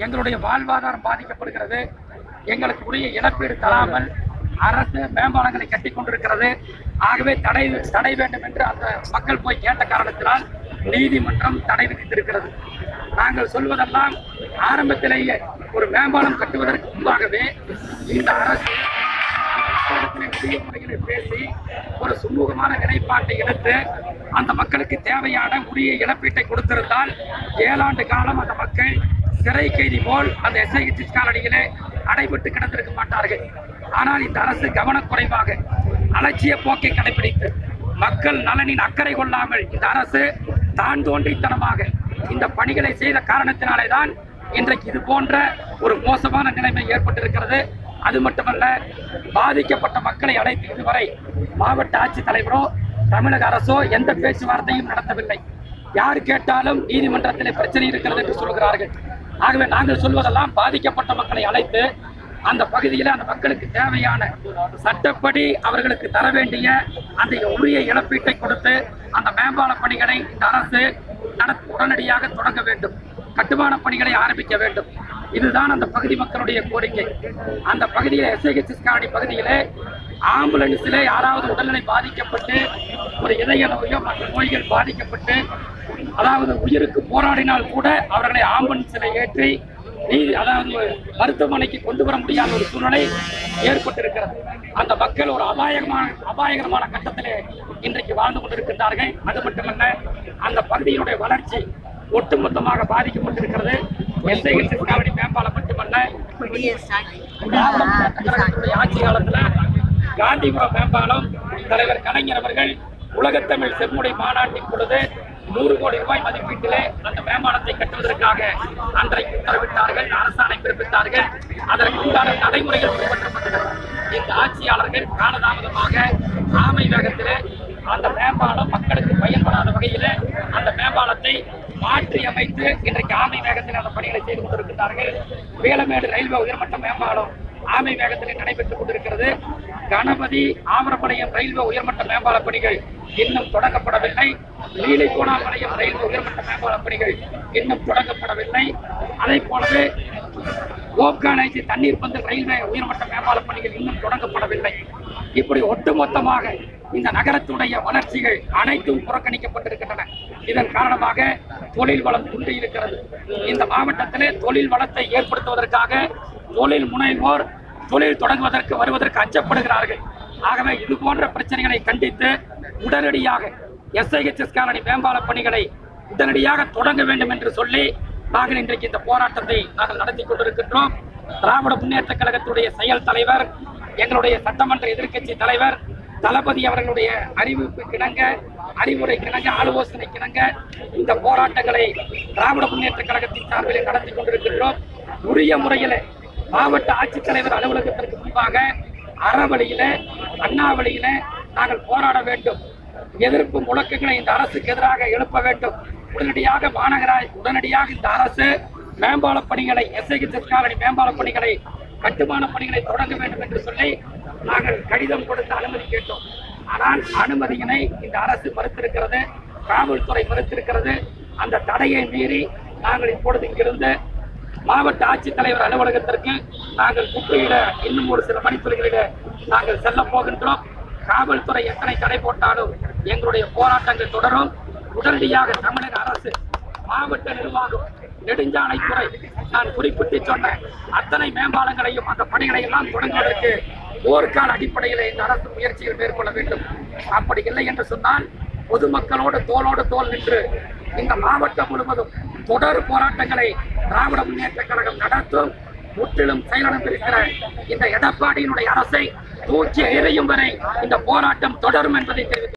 எங்களுடைய வாழ்வாதாரம் பாதிக்கப்படுகிறது. எங்களுக்கு உரிய இழப்பீடு தராமல் அரசு மேம்பாலங்களை கட்டி கொண்டிருக்கிறது. ஆகவே தடை வேண்டும் என்று அந்த மக்கள் போய் கேட்ட காரணத்தினால் நீதிமன்றம் தடை விதித்திருக்கிறது. நாங்கள் சொல்வதெல்லாம் ஆரம்பத்திலேயே ஒரு மேம்பாலம் கட்டுவதற்கு முன்பாகவே இந்த அரசு உரிய முறையில் பேசி ஒரு சுமூகமான நிலைப்பாட்டை எடுத்து அந்த மக்களுக்கு தேவையான உரிய இழப்பீட்டை கொடுத்திருந்தால் 7 ஆண்டு காலம் அந்த மக்கள் சிறை கைதி போல் அந்த எஸ்ஐஹெச் காலனியிலே அடைபட்டு கிடந்திருக்க மாட்டார்கள். ஆனால் இந்த அரசு கவனக்குறைவாக அலட்சிய போக்கை கடைபிடித்து மக்கள் நலனின் அக்கறை கொள்ளாமல் இந்த அரசு தான் தோன்றித்தனமாக இந்த பணிகளை செய்த காரணத்தினாலே தான் இன்றைக்கு இது போன்ற ஒரு மோசமான நிலைமை ஏற்பட்டிருக்கிறது. அது மட்டுமல்ல, பாதிக்கப்பட்ட மக்களை அழைத்து இதுவரை மாவட்ட ஆட்சித்தலைவரோ தமிழக அரசோ எந்த பேச்சுவார்த்தையும் நடத்தவில்லை. யார் கேட்டாலும் நீதிமன்றத்திலே பிரச்சனை இருக்கிறது என்று சொல்கிறார்கள். ஆகவே நாங்கள் சொல்வதெல்லாம் பாதிக்கப்பட்ட மக்களை அழைத்து அந்த பகுதியில் அந்த மக்களுக்கு தேவையான சட்டப்படி அவர்களுக்கு தர வேண்டிய அந்த உரிய இழப்பீட்டை கொடுத்து அந்த மேம்பால பணிகளை இந்த அரசு உடனடியாக தொடங்க வேண்டும். கட்டுமான பணிகளை ஆரம்பிக்க வேண்டும். இதுதான் அந்த பகுதி மக்களுடைய கோரிக்கை. அந்த பகுதியில் எஸ்ஐஹெச் காலனி பகுதியிலே ஆம்புலன்ஸிலே யாராவது உடல்நிலை பாதிக்கப்பட்டு ஒரு இதய நோயோ மற்ற நோய்கள் பாதிக்கப்பட்டு அதாவது உயிருக்கு போராடினால் கூட அவர்களை ஆம்புலன்ஸில் ஏற்றி அதாவது மருத்துவமனைக்கு கொண்டு வர முடியாத ஒரு சூழ்நிலை ஏற்பட்டிருக்கிறது. அந்த மக்கள் ஒரு அபாயகரமான கட்டத்திலே இன்றைக்கு வாழ்ந்து கொண்டிருக்கின்றார்கள். அது மட்டுமல்ல, அந்த பகுதியினுடைய வளர்ச்சி ஒட்டுமொத்தமாக பாதிக்கப்பட்டிருக்கிறது. எஸ்ஐஹெச் காலனி மேம்பாலம் மட்டுமல்ல, ஆட்சி காலத்தில் காந்திபுரம் மேம்பாலம் தலைவர் கலைஞர் அவர்கள் உலகத்தமிழ் செம்முடை மாநாட்டின் பொழுது 100 கோடி ரூபாய் மதிப்பீட்டிலே அந்த மேம்பாலத்தை கட்டுவதற்காக அன்றைக்கு உத்தரவிட்டார்கள், அரசாணை பிறப்பித்தார்கள். அதற்கு உண்டான நடைமுறைகள் பின்பற்றப்பட்டது. இந்த ஆட்சியாளர்கள் காலதாமதமாக ஆமை வேகத்திலே அந்த மேம்பாலம் மக்களுக்கு பயன்படாத வகையிலே அந்த மேம்பாலத்தை மாற்றி அமைத்து இன்றைக்கு ஆமை வேகத்தில் அந்த பணிகளை செய்து கொண்டிருக்கிறார்கள். வேலமேடு ரயில்வே உயர்மட்ட மேம்பாலம் ஆமை வேகத்தில் நடைபெற்றுக் கொண்டிருக்கிறது. கணபதி ஆவரப்பாளையம் ரயில்வே உயர்மட்ட மேம்பால பணிகள் இன்னும் தொடங்கப்படவில்லை. நீலிகோணாபாளையம் ரயில்வே உயர்மட்ட மேம்பால பணிகள் இன்னும் தொடங்கப்படவில்லை. அதே போலவே ஓப்கானைச்சி தண்ணீர் பந்து ரயில்வே உயர்மட்ட மேம்பால பணிகள் இன்னும் தொடங்கப்படவில்லை. இப்படி ஒட்டுமொத்தமாக இந்த நகரத்துடைய வளர்ச்சிகள் அனைத்தும் புறக்கணிக்கப்பட்டிருக்கின்றன. இதன் காரணமாக தொழில் வளம் குன்றியிருக்கிறது. இந்த மாவட்டத்திலே தொழில் வளத்தை ஏற்படுத்துவதற்காக தொழில் முனைவோர் தொழில் தொடங்குவதற்கு வருவதற்கு அச்சப்படுகிறார்கள். ஆகவே இது போன்ற பிரச்சனைகளை கண்டித்து உடனடியாக எஸ்ஐஹெச் காலனி மேம்பால பணிகளை உடனடியாக தொடங்க வேண்டும் என்று சொல்லி நாங்கள் இன்றைக்கு இந்த போராட்டத்தை நாங்கள் நடத்தி கொண்டிருக்கின்றோம். திராவிட முன்னேற்ற கழகத்துடைய செயல் தலைவர், எங்களுடைய சட்டமன்ற எதிர்க்கட்சி தலைவர் தளபதி அவர்களுடைய அறிவுரை கிணங்க ஆலோசனை கிணங்க இந்த போராட்டங்களை திராவிட முன்னேற்ற கழகத்தின் சார்பில் நடத்தி கொண்டிருக்கின்றோம். உரிய முறையில் மாவட்ட ஆட்சித்தலைவர் அலுவலகத்திற்கு முன்பாக அறவழியில அண்ணாவழியில நாங்கள் போராட வேண்டும். எதிர்ப்பு முழக்கங்களை இந்த அரசுக்கு எதிராக எழுப்ப வேண்டும். உடனடியாக இந்த அரசு மேம்பால பணிகளை எஸ்ஐஹெச் காலனி மேம்பால பணிகளை கட்டுமான பணிகளை தொடங்க வேண்டும் என்று சொல்லி நாங்கள் கடிதம் கொடுத்து அனுமதி கேட்டோம். ஆனால் அனுமதியினை இந்த அரசு மறுத்திருக்கிறது, காவல்துறை மறுத்திருக்கிறது. அந்த தடையை மீறி நாங்கள் இப்பொழுது இங்கிருந்து மாவட்ட ஆட்சித்தலைவர் அலுவலகத்திற்கு நாங்கள் குப்பையிட இன்னும் ஒரு சில மணித்துறைகளிட நாங்கள் செல்ல போகின்றோம். காவல்துறை எத்தனை தடை போட்டாலும் எங்களுடைய போராட்டங்கள் தொடரும். உடனடியாக தமிழக அரசு, மாவட்ட நிர்வாகம், நெடுஞ்சாலைத்துறை, நான் குறிப்பிட்டு சொன்ன அத்தனை மேம்பாலங்களையும் அந்த பணிகளை எல்லாம் தொடங்குவதற்கு போர்க்கால அடிப்படையில் இந்த அரசு முயற்சிகள் மேற்கொள்ள வேண்டும். அப்படி இல்லை என்று சொன்னால் பொதுமக்களோடு தோளோடு தோல் நின்று இந்த மாவட்டம் முழுவதும் தொடர் போராட்டங்களை திராவிட முன்னேற்ற கழகம் நடத்தும். முற்றிலும் செயலிழந்திருக்கிற இந்த எடப்பாடியினுடைய அரசை தூக்கி எறியும் வரை இந்த போராட்டம் தொடரும் என்பதை தெரிவித்து